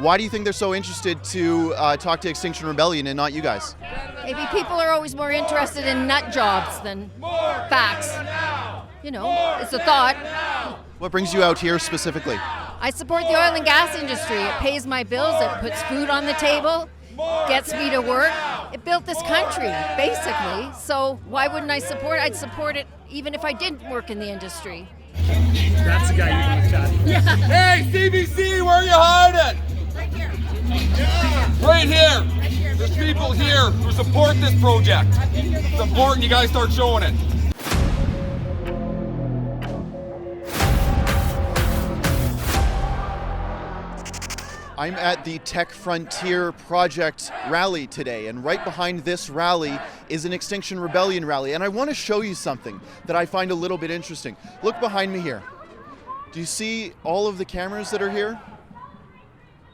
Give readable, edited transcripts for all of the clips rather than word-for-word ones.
Why do you think they're so interested to talk to Extinction Rebellion and not you guys? Maybe people are always more interested in nut jobs than facts. You know, it's a thought. What brings you out here specifically? I support the oil and gas industry. It pays my bills, it puts food on the table, gets me to work. It built this country, basically. So why wouldn't I support it? I'd support it even if I didn't work in the industry. That's the guy you can look at. Yeah. Hey, CBC, where are you hiding? Right here. Right here. There's people here who support this project. It's important you guys start showing it. I'm at the Tech Frontier Project rally today, and right behind this rally is an Extinction Rebellion rally, and I want to show you something that I find a little bit interesting. Look behind me here. Do you see all of the cameras that are here?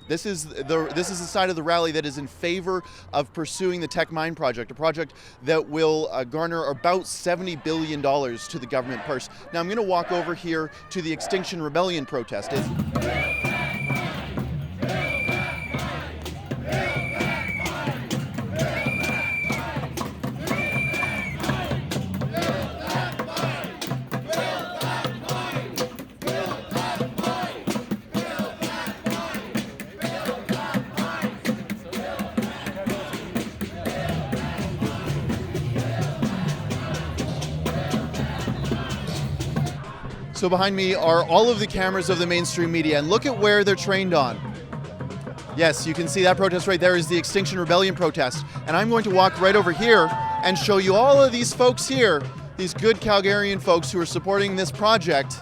This is the side of the rally that is in favor of pursuing the Teck Mine project, a project that will garner about $70 billion to the government purse. Now I'm going to walk over here to the Extinction Rebellion protest. So behind me are all of the cameras of the mainstream media, and look at where they're trained on. Yes, you can see that protest right there is the Extinction Rebellion protest. And I'm going to walk right over here and show you all of these folks here, these good Calgarian folks who are supporting this project.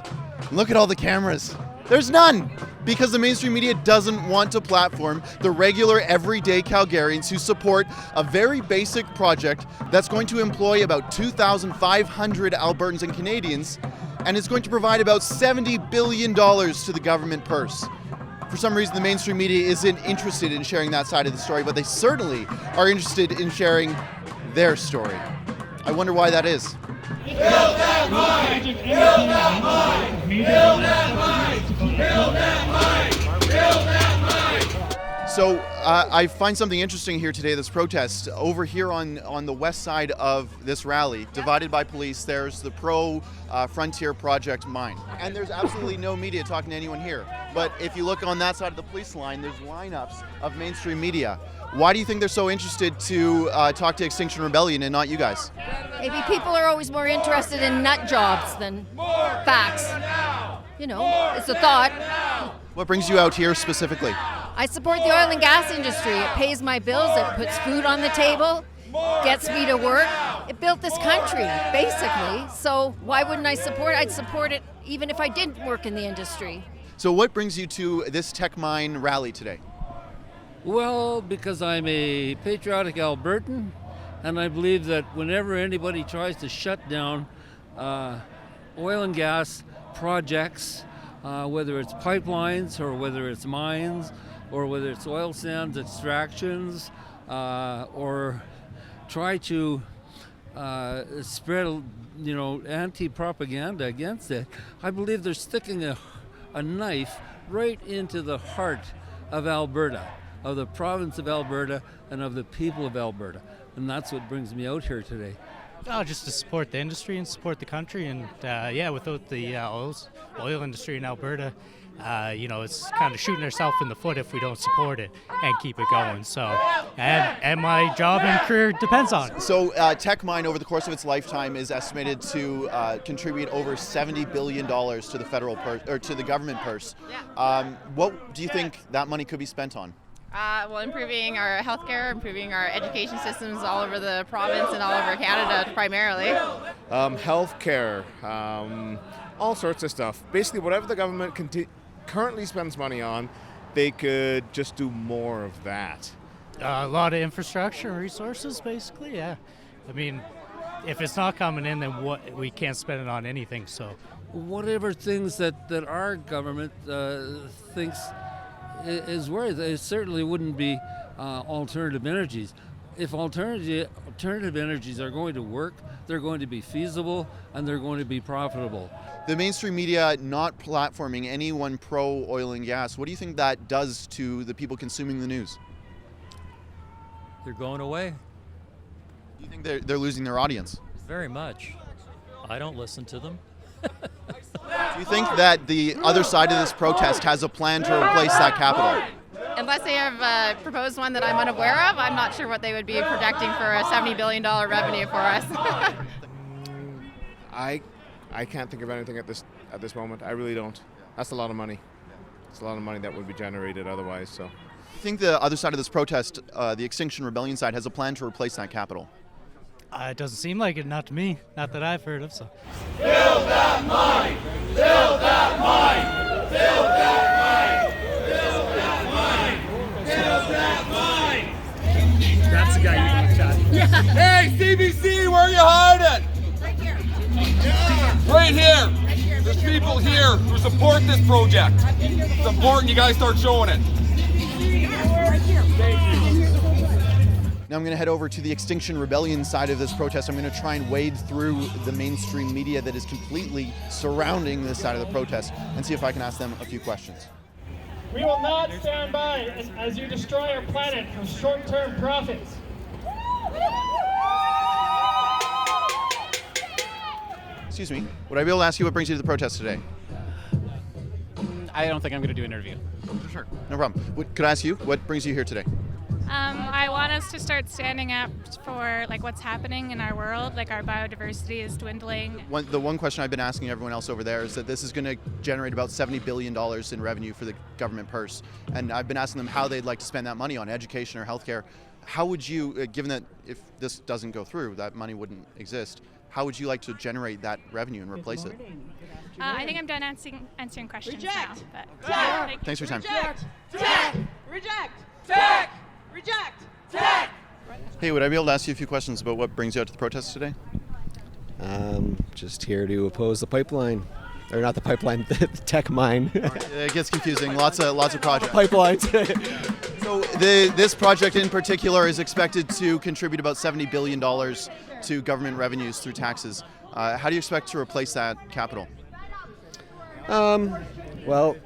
Look at all the cameras. There's none, because the mainstream media doesn't want to platform the regular, everyday Calgarians who support a very basic project that's going to employ about 2,500 Albertans and Canadians, and it's going to provide about $70 billion to the government purse. For some reason, the mainstream media isn't interested in sharing that side of the story, but they certainly are interested in sharing their story. I wonder why that is. Build that mine! Build that mine! Build that mine! Build that mine! Build that mine! So I find something interesting here today, this protest. Over here on the west side of this rally, divided by police, there's the pro-Frontier Project Mine. And there's absolutely no media talking to anyone here. But if you look on that side of the police line, there's lineups of mainstream media. Why do you think they're so interested to talk to Extinction Rebellion and not you guys? Maybe people are always more interested in nut jobs than facts. You know, it's a thought. What brings you out here specifically? I support the oil and gas industry. It pays my bills, it puts food on the table, gets me to work. It built this country, basically. So why wouldn't I support it? I'd support it even if I didn't work in the industry. So what brings you to this Teck Mine rally today? Well, because I'm a patriotic Albertan, and I believe that whenever anybody tries to shut down oil and gas projects, whether it's pipelines or whether it's mines or whether it's oil sands extractions, or try to spread, anti-propaganda against it, I believe they're sticking a knife right into the heart of Alberta, of the province of Alberta, and of the people of Alberta. And that's what brings me out here today. Oh, just to support the industry and support the country. And without the oil industry in Alberta, it's kind of shooting ourselves in the foot if we don't support it and keep it going. So, and my job and career depends on it. So Teck Mine, over the course of its lifetime, is estimated to contribute over $70 billion to the federal purse, or to the government purse. What do you think that money could be spent on? Improving our healthcare, improving our education systems all over the province and all over Canada primarily. Healthcare, all sorts of stuff. Basically, whatever the government currently spends money on, they could just do more of that. A lot of infrastructure and resources, basically, yeah. I mean, if it's not coming in, then we can't spend it on anything, so. Whatever things that our government thinks is worth, it certainly wouldn't be alternative energies. if alternative energies are going to work, they're going to be feasible and they're going to be profitable. The mainstream media not platforming anyone pro oil and gas, what do you think that does to the people consuming the news? They're going away. Do you think they're losing their audience? Very much. I don't listen to them. Do you think that the other side of this protest has a plan to replace that capital? Unless they have proposed one that I'm unaware of, I'm not sure what they would be projecting for a $70 billion revenue for us. I can't think of anything at this moment. I really don't. That's a lot of money. It's a lot of money that would be generated otherwise. So, Do you think the other side of this protest, the Extinction Rebellion side, has a plan to replace that capital? It doesn't seem like it, not to me, not that I've heard of. So. Build that mine! Build that mine! Build that mine! Build that mine! Build that mine! That's the guy you want to chat. Yeah. Hey, CBC, where are you hiding? Right here. Yeah. Right here. Right here. There's people here who support this project. It's important you guys start showing it. Right here. Thank you. Now I'm going to head over to the Extinction Rebellion side of this protest. I'm going to try and wade through the mainstream media that is completely surrounding this side of the protest and see if I can ask them a few questions. We will not stand by as you destroy our planet for short-term profits. Excuse me, would I be able to ask you what brings you to the protest today? I don't think I'm going to do an interview. Sure, no problem. Could I ask you, what brings you here today? I want us to start standing up for what's happening in our world. Our biodiversity is dwindling. The one question I've been asking everyone else over there is that this is going to generate about $70 billion in revenue for the government purse. And I've been asking them how they'd like to spend that money on education or healthcare. How would you, given that if this doesn't go through, that money wouldn't exist, how would you like to generate that revenue and replace it? I think I'm done answering questions now. Thanks for your time. Reject! Tech! Reject! Tech! Reject! Tech! Hey, would I be able to ask you a few questions about what brings you out to the protest today? Just here to oppose the pipeline. Or not the pipeline, the Teck Mine. It gets confusing. Lots of projects. Pipelines. So this project in particular is expected to contribute about $70 billion to government revenues through taxes. How do you expect to replace that capital? Well,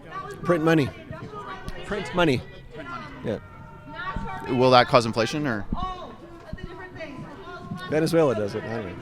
print money. Print money. Yeah. Will that cause inflation or? Venezuela does it. I don't know.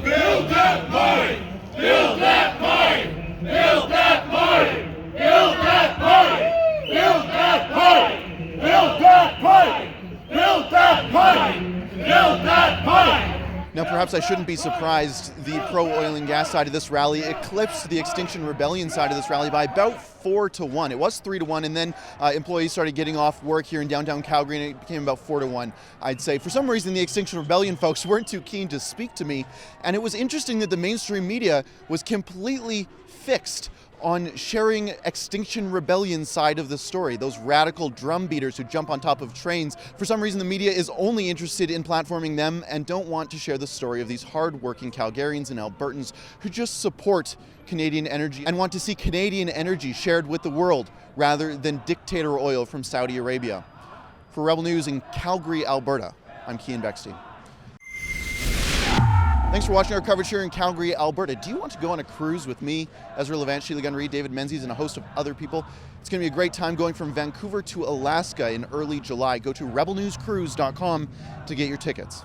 Build that mine! Build that mine! Build that mine! Build that mine! Build that mine! Build that mine! Build that mine! Build that mine! Now, perhaps I shouldn't be surprised the pro-oil and gas side of this rally eclipsed the Extinction Rebellion side of this rally by about 4-1. It was 3-1, and then employees started getting off work here in downtown Calgary, and it became about 4-1, I'd say. For some reason, the Extinction Rebellion folks weren't too keen to speak to me, and it was interesting that the mainstream media was completely fixed on sharing Extinction Rebellion side of the story, those radical drum beaters who jump on top of trains. For some reason, the media is only interested in platforming them and don't want to share the story of these hard-working Calgarians and Albertans who just support Canadian energy and want to see Canadian energy shared with the world rather than dictator oil from Saudi Arabia. For Rebel News in Calgary, Alberta, I'm Keean Bexte. Thanks for watching our coverage here in Calgary, Alberta. Do you want to go on a cruise with me, Ezra Levant, Sheila Gunn-Reid, David Menzies, and a host of other people? It's going to be a great time going from Vancouver to Alaska in early July. Go to rebelnewscruise.com to get your tickets.